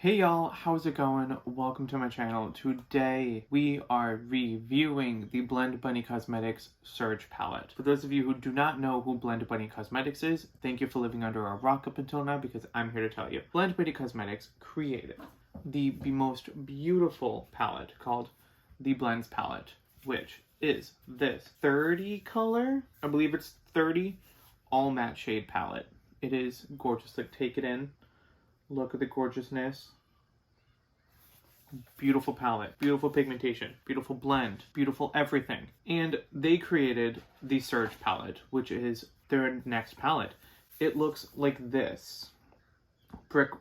Hey y'all, how's it going? Welcome to my channel. Today we are reviewing the Blend Bunny Cosmetics Surge Palette. For those of you who do not know who Blend Bunny Cosmetics is, thank you for living under a rock up until now because I'm here to tell you. Blend Bunny Cosmetics created the most beautiful palette called the Blends Palette, which is this 30 color, I believe it's 30, all matte shade palette. It is gorgeous, like take it in. Look at the gorgeousness. Beautiful palette, beautiful pigmentation, beautiful blend, beautiful everything. And they created the Surge palette, which is their next palette. It looks like this.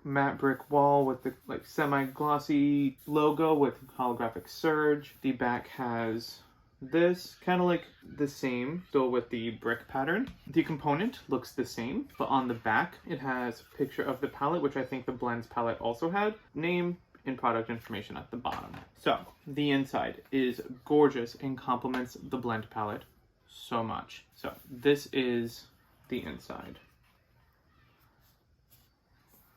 Matte brick wall with the like semi-glossy logo with holographic Surge. The back has this, kind of like the same, still with the brick pattern. The component looks the same, but on the back it has a picture of the palette, which I think the Blends palette also had. Name and product information at the bottom. So the inside is gorgeous and complements the Blend palette so much. So this is the inside.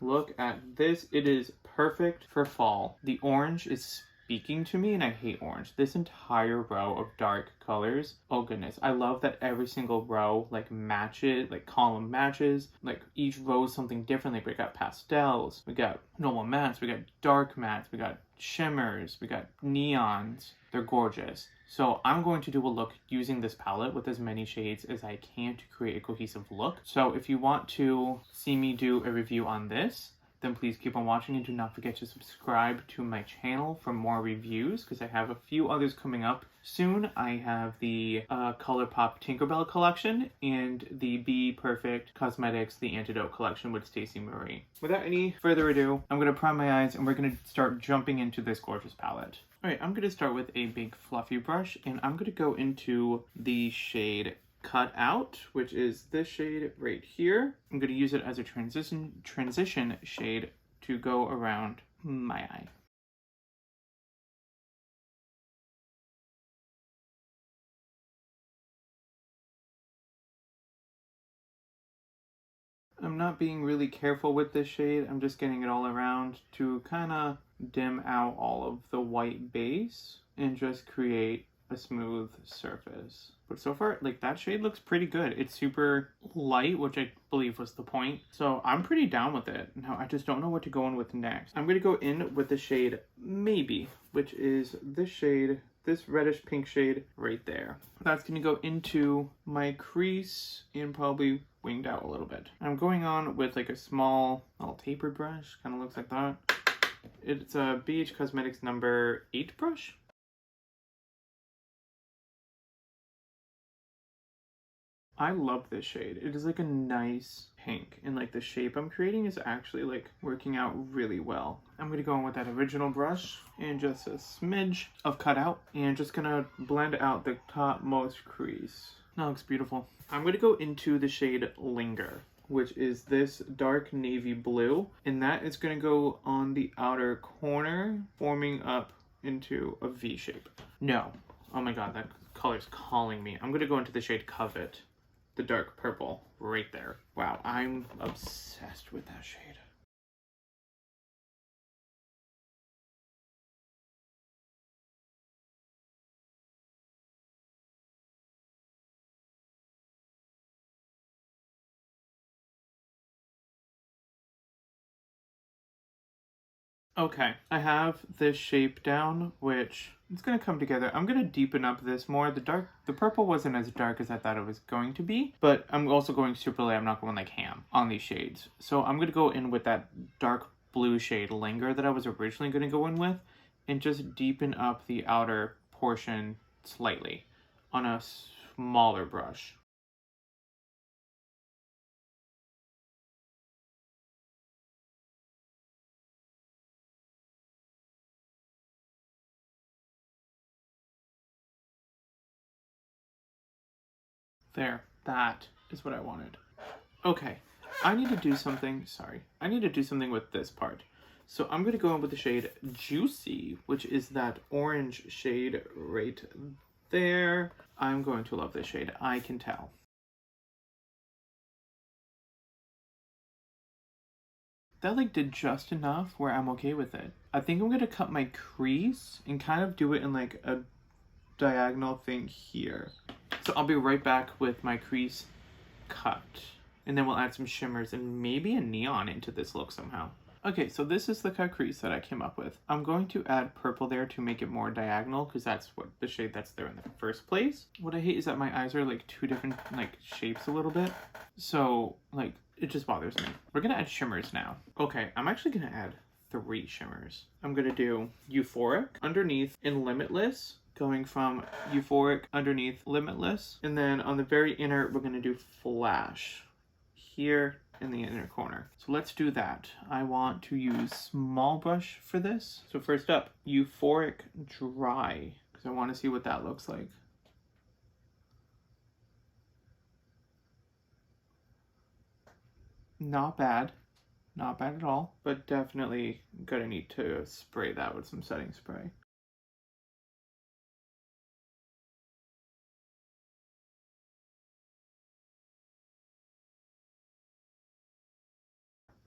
Look at this. It is perfect for fall. The orange is speaking to me, and I hate orange. This entire row of dark colors, oh goodness, I love that every single row like matches, like column matches, like each row is something different. Like we got pastels, we got normal mattes, we got dark mattes, we got shimmers, we got neons. They're gorgeous. So I'm going to do a look using this palette with as many shades as I can to create a cohesive look. So if you want to see me do a review on this, then please keep on watching and do not forget to subscribe to my channel for more reviews because I have a few others coming up soon. I have the ColourPop Tinkerbell collection and the Be Perfect Cosmetics The Antidote collection with Stacey Marie. Without any further ado, I'm going to prime my eyes and we're going to start jumping into this gorgeous palette. Alright, I'm going to start with a big fluffy brush and I'm going to go into the shade Cut Out, which is this shade right here. I'm going to use it as a transition shade to go around my eye. I'm not being really careful with this shade. I'm just getting it all around to kind of dim out all of the white base and just create a smooth surface. But so far, like that shade looks pretty good. It's super light, which I believe was the point. So I'm pretty down with it. Now I just don't know what to go in with next. I'm gonna go in with the shade Maybe, which is this shade, this reddish pink shade right there. That's gonna go into my crease and probably winged out a little bit. I'm going on with like a small little tapered brush, kind of looks like that. It's a BH Cosmetics number 8 brush. I love this shade. It is like a nice pink and like the shape I'm creating is actually like working out really well. I'm gonna go in with that original brush and just a smidge of cutout and just gonna blend out the topmost crease. That looks beautiful. I'm gonna go into the shade Linger, which is this dark navy blue, and that is gonna go on the outer corner, forming up into a V shape. No, oh my god, that color's calling me. I'm gonna go into the shade Covet. The dark purple right there. Wow, I'm obsessed with that shade. Okay, I have this shape down, which it's gonna come together. I'm gonna deepen up this more. The purple wasn't as dark as I thought it was going to be, but I'm also going super light. I'm not going like ham on these shades. So I'm gonna go in with that dark blue shade Linger that I was originally gonna go in with and just deepen up the outer portion slightly on a smaller brush. There, that is what I wanted. Okay, I need to do something, sorry. I need to do something with this part. So I'm going to go in with the shade Juicy, which is that orange shade right there. I'm going to love this shade, I can tell. that like did just enough where I'm okay with it. I think I'm gonna cut my crease and kind of do it in like a diagonal thing here. So I'll be right back with my crease cut. And then we'll add some shimmers and maybe a neon into this look somehow. Okay, so this is the cut crease that I came up with. I'm going to add purple there to make it more diagonal because that's what the shade that's there in the first place. What I hate is that my eyes are like two different like shapes a little bit. So like it just bothers me. We're gonna add shimmers now. Okay, I'm actually gonna add 3 shimmers. I'm gonna do Euphoric underneath and Limitless, going from Euphoric underneath Limitless. And then on the very inner, we're gonna do Flash here in the inner corner. So let's do that. I want to use small brush for this. So first up, Euphoric Dry, because I want to see what that looks like. Not bad. Not bad at all, but definitely gonna need to spray that with some setting spray.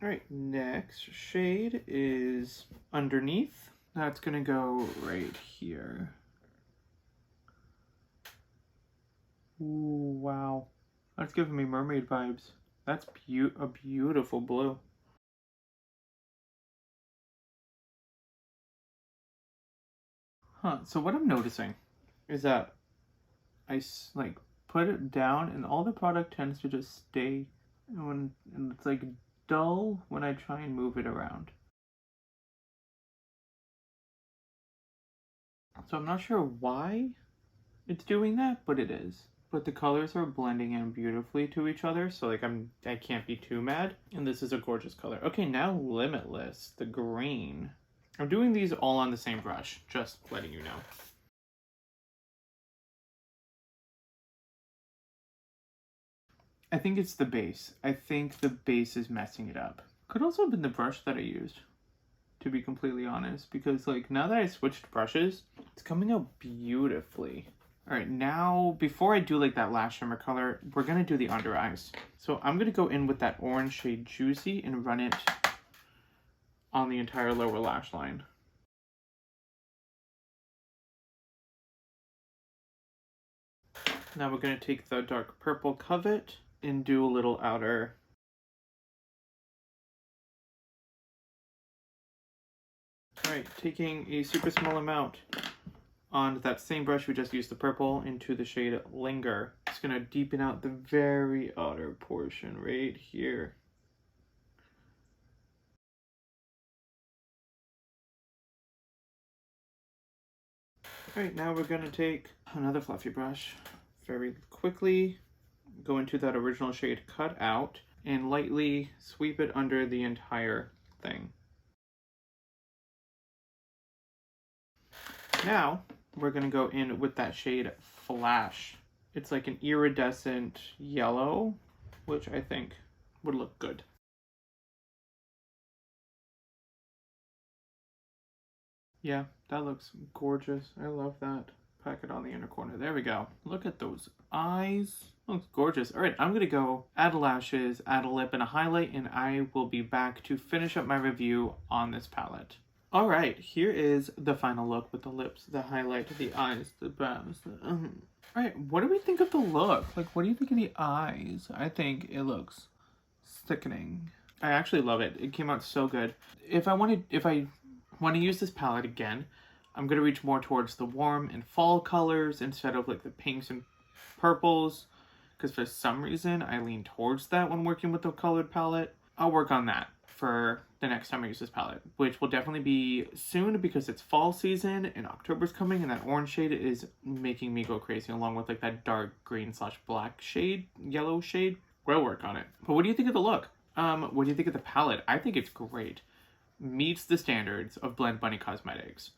All right, next shade is Underneath. That's gonna go right here. Ooh, wow. That's giving me mermaid vibes. That's a beautiful blue. Huh, so what I'm noticing is that I like put it down and all the product tends to just stay and it's like dull when I try and move it around. So I'm not sure why it's doing that, but it is. But the colors are blending in beautifully to each other, so like I can't be too mad. And this is a gorgeous color. Okay, now Limitless, the green. I'm doing these all on the same brush, just letting you know. I think it's the base. I think the base is messing it up. Could also have been the brush that I used, to be completely honest, because like now that I switched brushes, it's coming out beautifully. All right, now before I do like that last shimmer color, we're gonna do the under eyes. So I'm gonna go in with that orange shade Juicy and run it on the entire lower lash line. Now we're gonna take the dark purple Covet and do a little outer. All right, taking a super small amount on that same brush we just used the purple into the shade Linger. It's gonna deepen out the very outer portion right here. All right, now we're gonna take another fluffy brush, very quickly go into that original shade Cut Out and lightly sweep it under the entire thing. Now we're gonna go in with that shade Flash. It's like an iridescent yellow, which I think would look good. Yeah, that looks gorgeous. I love that. Pack it on the inner corner. There we go. Look at those eyes. Looks gorgeous. All right, I'm gonna go add lashes, add a lip, and a highlight, and I will be back to finish up my review on this palette. All right, here is the final look with the lips, the highlight, the eyes, the brows. All right, what do we think of the look? Like, what do you think of the eyes? I think it looks sickening. I actually love it. It came out so good. If I want to use this palette again, I'm going to reach more towards the warm and fall colors instead of like the pinks and purples, because for some reason I lean towards that when working with the colored palette. I'll work on that for the next time I use this palette, which will definitely be soon because it's fall season and October's coming and that orange shade is making me go crazy along with like that dark green / black shade, yellow shade. We'll work on it. But what do you think of the look? What do you think of the palette? I think it's great. Meets the standards of Blend Bunny Cosmetics.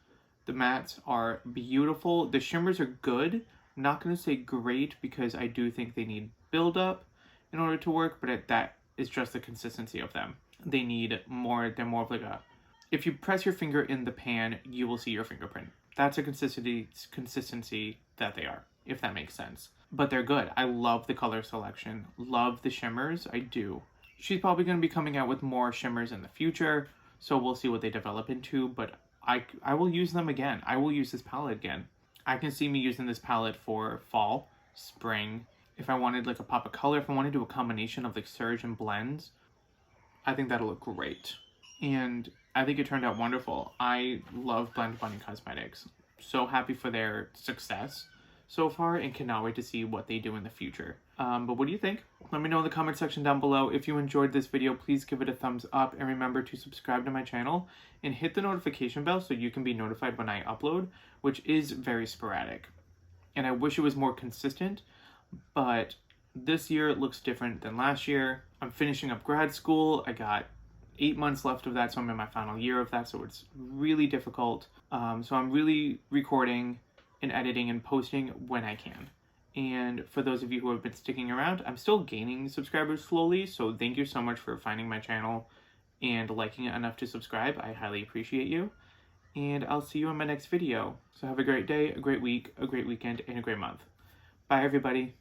The mattes are beautiful. The shimmers are good. I'm not going to say great because I do think they need build up in order to work, but that is just the consistency of them. They need more, they're more of like a, if you press your finger in the pan, you will see your fingerprint. That's a consistency that they are, if that makes sense. But they're good. I love the color selection. Love the shimmers. I do. She's probably going to be coming out with more shimmers in the future, so we'll see what they develop into, but I will use them again. I will use this palette again. I can see me using this palette for fall, spring. If I wanted like a pop of color, if I want to do a combination of like surge and blends, I think that'll look great. And I think it turned out wonderful. I love Blend Bunny Cosmetics. So happy for their success so far and cannot wait to see what they do in the future. But what do you think? Let me know in the comment section down below. If you enjoyed this video, please give it a thumbs up and remember to subscribe to my channel and hit the notification bell so you can be notified when I upload, which is very sporadic. And I wish it was more consistent, but this year it looks different than last year. I'm finishing up grad school. I got 8 months left of that, so I'm in my final year of that, so it's really difficult. So I'm really recording and editing and posting when I can. And for those of you who have been sticking around, I'm still gaining subscribers slowly, so thank you so much for finding my channel and liking it enough to subscribe. I highly appreciate you. And I'll see you in my next video. So have a great day, a great week, a great weekend, and a great month. Bye, everybody.